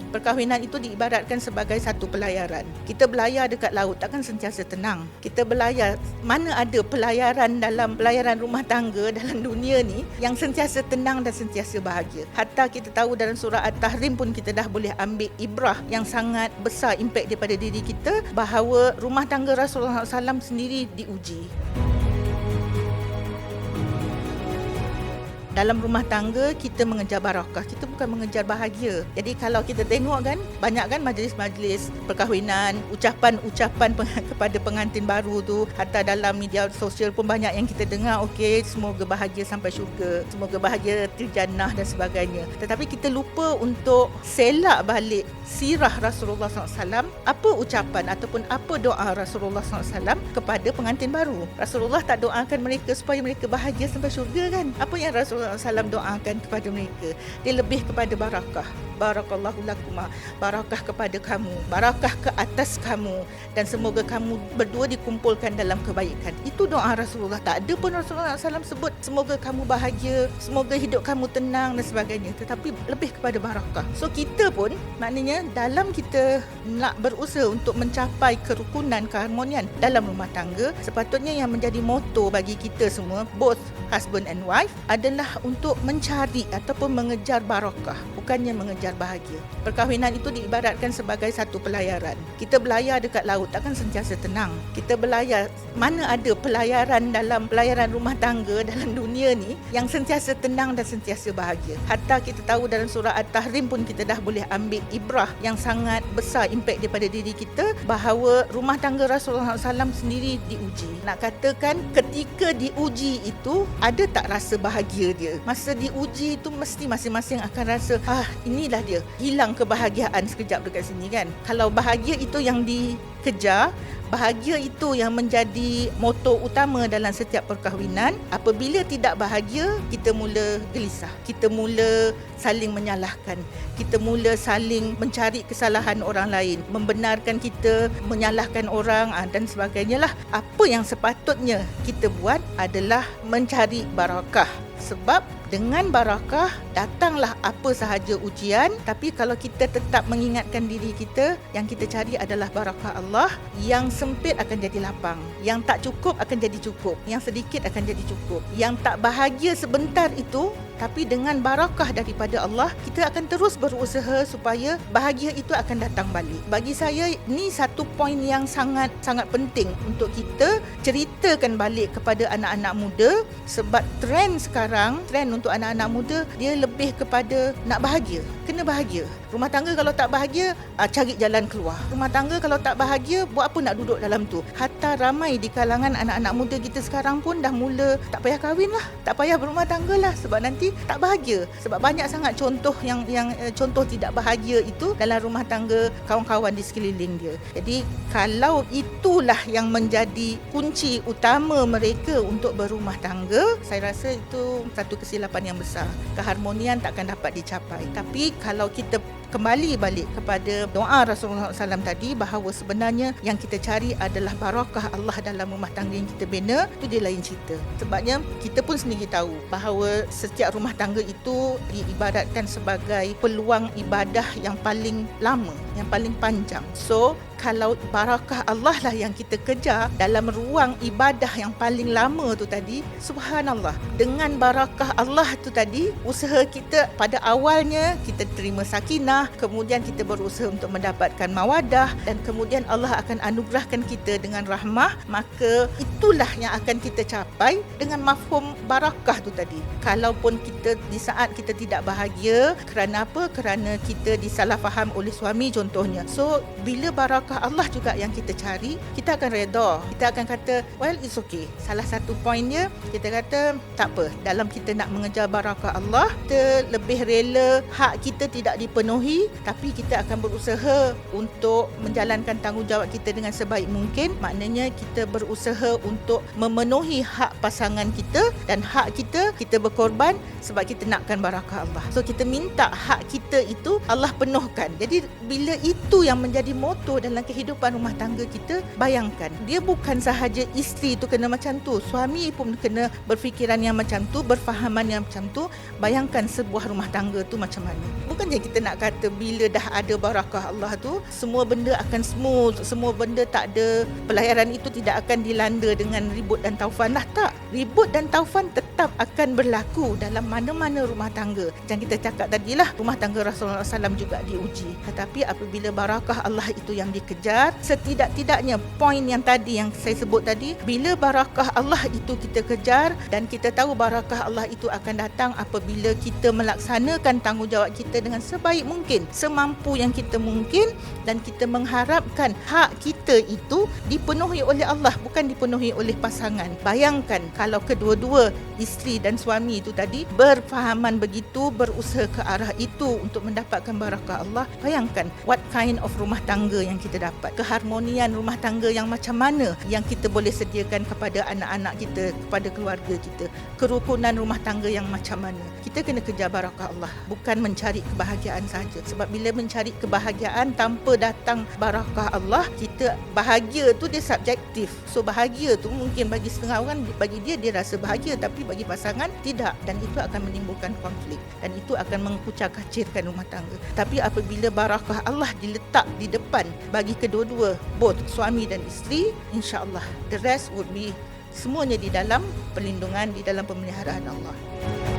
Perkahwinan itu diibaratkan sebagai satu pelayaran. Kita berlayar dekat laut takkan sentiasa tenang. Kita berlayar, mana ada pelayaran dalam pelayaran rumah tangga dalam dunia ni yang sentiasa tenang dan sentiasa bahagia. Hatta kita tahu dalam surah At-Tahrim pun kita dah boleh ambil ibrah yang sangat besar impak daripada diri kita bahawa rumah tangga Rasulullah SAW sendiri diuji. Dalam rumah tangga, kita mengejar barakah. Kita bukan mengejar bahagia. Jadi kalau kita tengok kan, banyak kan majlis-majlis perkahwinan, ucapan-ucapan kepada pengantin baru tu, hatta dalam media sosial pun banyak yang kita dengar, okey, semoga bahagia sampai syurga, semoga bahagia terjannah dan sebagainya. Tetapi kita lupa untuk selak balik sirah Rasulullah SAW, apa ucapan ataupun apa doa Rasulullah SAW kepada pengantin baru. Rasulullah tak doakan mereka supaya mereka bahagia sampai syurga kan? Apa yang Rasulullah SAW doakan kepada mereka? Dia lebih kepada barakah. Barakallahu lakuma, barakah kepada kamu, barakah ke atas kamu, dan semoga kamu berdua dikumpulkan dalam kebaikan. Itu doa Rasulullah. Tak ada pun Rasulullah SAW sebut semoga kamu bahagia, semoga hidup kamu tenang dan sebagainya. Tetapi lebih kepada barakah. So kita pun maknanya dalam kita nak berusaha untuk mencapai kerukunan, keharmonian dalam rumah tangga, sepatutnya yang menjadi moto bagi kita semua, both husband and wife, adalah untuk mencari ataupun mengejar barakah, bukannya mengejar bahagia. Perkahwinan itu diibaratkan sebagai satu pelayaran. Kita berlayar dekat laut takkan sentiasa tenang. Kita berlayar, mana ada pelayaran dalam pelayaran rumah tangga dalam dunia ni yang sentiasa tenang dan sentiasa bahagia. Hatta kita tahu dalam surah At-Tahrim pun kita dah boleh ambil ibrah yang sangat besar impak daripada diri kita bahawa rumah tangga Rasulullah SAW sendiri diuji. Nak katakan ketika diuji itu ada tak rasa bahagia dia? Masa diuji itu mesti masing-masing akan rasa inilah dia, hilang kebahagiaan sekejap dekat sini kan. Kalau bahagia itu yang dikejar, bahagia itu yang menjadi moto utama dalam setiap perkahwinan, apabila tidak bahagia, kita mula gelisah, kita mula saling menyalahkan, kita mula saling mencari kesalahan orang lain, membenarkan kita, menyalahkan orang dan sebagainya lah. Apa yang sepatutnya kita buat adalah mencari barakah. Sebab dengan barakah datanglah apa sahaja ujian, tapi kalau kita tetap mengingatkan diri kita, yang kita cari adalah barakah Allah. Yang sempit akan jadi lapang, yang tak cukup akan jadi cukup, yang sedikit akan jadi cukup. Yang tak bahagia sebentar itu, tapi dengan barakah daripada Allah, kita akan terus berusaha supaya bahagia itu akan datang balik. Bagi saya, ni satu poin yang sangat penting untuk kita ceritakan balik kepada anak-anak muda. Sebab trend sekarang, trend untuk anak-anak muda, dia lebih kepada nak bahagia. Kena bahagia. Rumah tangga kalau tak bahagia, cari jalan keluar. Rumah tangga kalau tak bahagia, buat apa nak duduk dalam tu? Hatta ramai di kalangan anak-anak muda kita sekarang pun dah mula tak payah kahwin lah, tak payah berumah tangga lah, sebab nanti tak bahagia. Sebab banyak sangat contoh yang contoh tidak bahagia itu dalam rumah tangga kawan-kawan di sekeliling dia. Jadi kalau itulah yang menjadi kunci utama mereka untuk berumah tangga, saya rasa itu satu kesilapan yang besar. Keharmonian takkan dapat dicapai. Tapi kalau kita kembali balik kepada doa Rasulullah SAW tadi, bahawa sebenarnya yang kita cari adalah barakah Allah dalam rumah tangga yang kita bina, itu dia lain cerita. Sebabnya kita pun sendiri tahu bahawa setiap rumah tangga itu diibaratkan sebagai peluang ibadah yang paling lama, yang paling panjang. So kalau barakah Allah lah yang kita kejar dalam ruang ibadah yang paling lama tu tadi, subhanallah, dengan barakah Allah tu tadi, usaha kita pada awalnya kita terima sakinah, kemudian kita berusaha untuk mendapatkan mawadah, dan kemudian Allah akan anugerahkan kita dengan rahmah. Maka itulah yang akan kita capai dengan mafhum barakah tu tadi. Kalaupun kita di saat kita tidak bahagia, kerana apa? Kerana kita disalah faham oleh suami contohnya. So bila barakah Allah juga yang kita cari, kita akan reda. Kita akan kata, well, it's okay. Salah satu poinnya, kita kata, tak apa, dalam kita nak mengejar barakah Allah, kita lebih rela hak kita tidak dipenuhi, tapi kita akan berusaha untuk menjalankan tanggungjawab kita dengan sebaik mungkin. Maknanya kita berusaha untuk memenuhi hak pasangan kita, dan hak kita berkorban sebab kita nakkan barakah Allah. So kita minta hak kita kita itu Allah penuhkan. Jadi bila itu yang menjadi moto dalam kehidupan rumah tangga kita, bayangkan, dia bukan sahaja isteri tu kena macam tu, suami pun kena berfikiran yang macam tu, berfahaman yang macam tu. Bayangkan sebuah rumah tangga tu macam mana. Bukannya kita nak kata bila dah ada barakah Allah tu, semua benda akan smooth, semua benda tak ada, pelayaran itu tidak akan dilanda dengan ribut dan taufan lah. Tak, ribut dan taufan tetap akan berlaku dalam mana-mana rumah tangga. Macam kita cakap tadilah, rumah tangga Rasulullah SAW juga diuji. Tetapi apabila barakah Allah itu yang dikejar, setidak-tidaknya poin yang tadi yang saya sebut tadi, bila barakah Allah itu kita kejar dan kita tahu barakah Allah itu akan datang apabila kita melaksanakan tanggungjawab kita dengan sebaik mungkin, semampu yang kita mungkin, dan kita mengharapkan hak kita itu dipenuhi oleh Allah, bukan dipenuhi oleh pasangan. Bayangkan kalau kedua-dua isteri dan suami itu tadi berfahaman begitu, berusaha ke arah itu untuk mendapatkan barakah Allah. Bayangkan what kind of rumah tangga yang kita dapat, keharmonian rumah tangga yang macam mana yang kita boleh sediakan kepada anak-anak kita, kepada keluarga kita, kerukunan rumah tangga yang macam mana. Kita kena kejar barakah Allah, bukan mencari kebahagiaan saja. Sebab bila mencari kebahagiaan tanpa datang barakah Allah, kita bahagia tu dia subjektif. So bahagia tu mungkin bagi setengah orang, bagi dia rasa bahagia, tapi bagi pasangan tidak, dan itu akan menimbulkan konflik dan itu akan mengkucak-kacirkan rumah tangga. Tapi apabila barakah Allah diletak di depan bagi kedua-dua, both suami dan isteri, insya-Allah the rest would be semuanya di dalam perlindungan, di dalam pemeliharaan Allah.